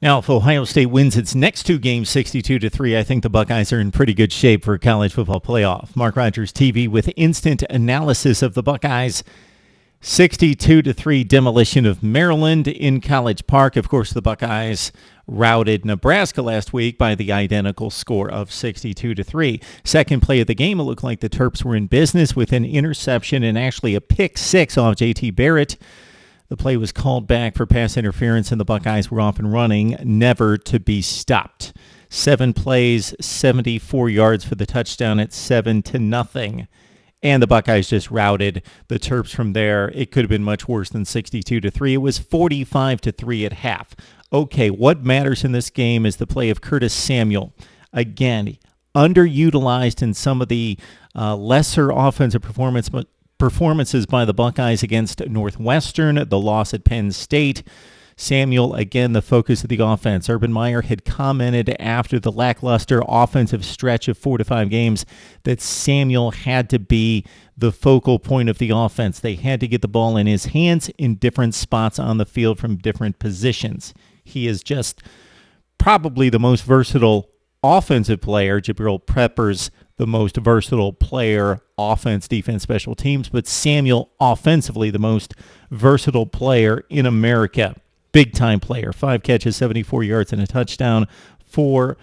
Now, if Ohio State wins its next two games 62-3, I think the Buckeyes are in pretty good shape for a college football playoff. Mark Rogers TV with instant analysis of the Buckeyes' 62-3 demolition of Maryland in College Park. Of course, the Buckeyes routed Nebraska last week by the identical score of 62-3. Second play of the game, it looked like the Terps were in business with an interception and actually a pick six off J.T. Barrett. The play was called back for pass interference, and the Buckeyes were off and running, never to be stopped. 7 plays, 74 yards for the touchdown at 7-0. And the Buckeyes just routed the Terps from there. It could have been much worse than 62-3. It was 45-3 at half. Okay, what matters in this game is the play of Curtis Samuel. Again, underutilized in some of the lesser offensive performances by the Buckeyes against Northwestern, the loss at Penn State. Samuel, again, the focus of the offense. Urban Meyer had commented after the lackluster offensive stretch of 4 to 5 games that Samuel had to be the focal point of the offense. They had to get the ball in his hands in different spots on the field from different positions. He is just probably the most versatile offensive player. Jabril Pepper's the most versatile player, offense, defense, special teams, but Samuel offensively the most versatile player in America. Big-time player. 5 catches, 74 yards, and a touchdown. 4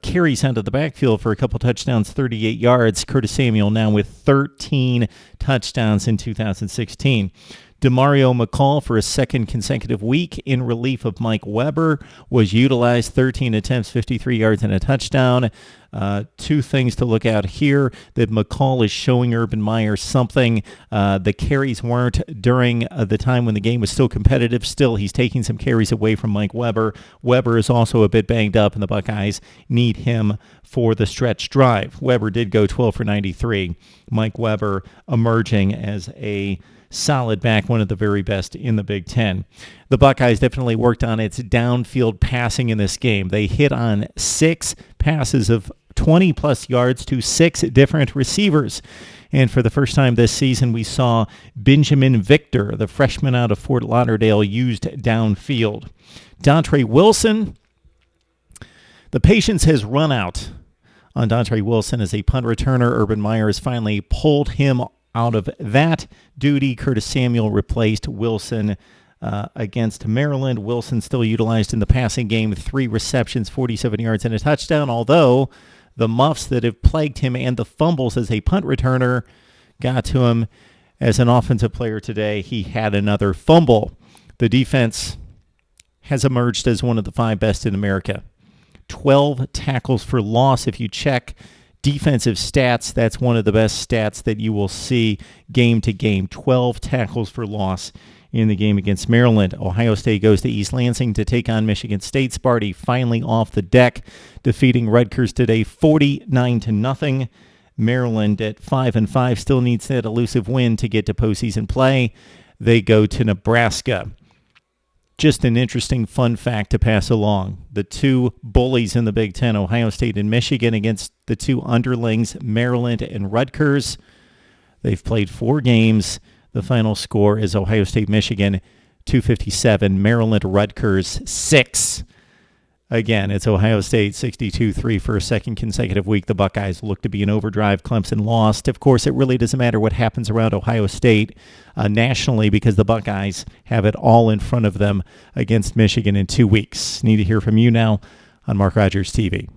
carries out of the backfield for a couple touchdowns, 38 yards. Curtis Samuel now with 13 touchdowns in 2016. DeMario McCall, for a second consecutive week in relief of Mike Weber, was utilized. 13 attempts, 53 yards, and a touchdown. 2 things to look out here, that McCall is showing Urban Meyer something. The carries weren't during the time when the game was still competitive. Still, he's taking some carries away from Mike Weber. Weber is also a bit banged up, and the Buckeyes need him for the stretch drive. Weber did go 12 for 93. Mike Weber emerging as a solid back, one of the very best in the Big Ten. The Buckeyes definitely worked on its downfield passing in this game. They hit on 6 passes of 20-plus yards to 6 different receivers. And for the first time this season, we saw Benjamin Victor, the freshman out of Fort Lauderdale, used downfield. Dontre Wilson, the patience has run out on Dontre Wilson as a punt returner. Urban Meyer has finally pulled him out of that duty. Curtis Samuel replaced Wilson against Maryland. Wilson still utilized in the passing game, 3 receptions, 47 yards, and a touchdown, although the muffs that have plagued him and the fumbles as a punt returner got to him. As an offensive player today, he had another fumble. The defense has emerged as one of the 5 best in America. 12 tackles for loss. If you check defensive stats, that's one of the best stats that you will see game to game. 12 tackles for loss in the game against Maryland. Ohio State goes to East Lansing to take on Michigan State. Sparty finally off the deck, defeating Rutgers today 49-0. Maryland at 5-5 still needs that elusive win to get to postseason play. They go to Nebraska. Just an interesting fun fact to pass along. The 2 bullies in the Big Ten, Ohio State and Michigan, against the 2 underlings, Maryland and Rutgers. They've played 4 games. The final score is Ohio State-Michigan 257, Maryland-Rutgers 6. Again, it's Ohio State 62-3 for a second consecutive week. The Buckeyes look to be in overdrive. Clemson lost. Of course, it really doesn't matter what happens around Ohio State nationally, because the Buckeyes have it all in front of them against Michigan in 2 weeks. Need to hear from you now on Mark Rogers TV.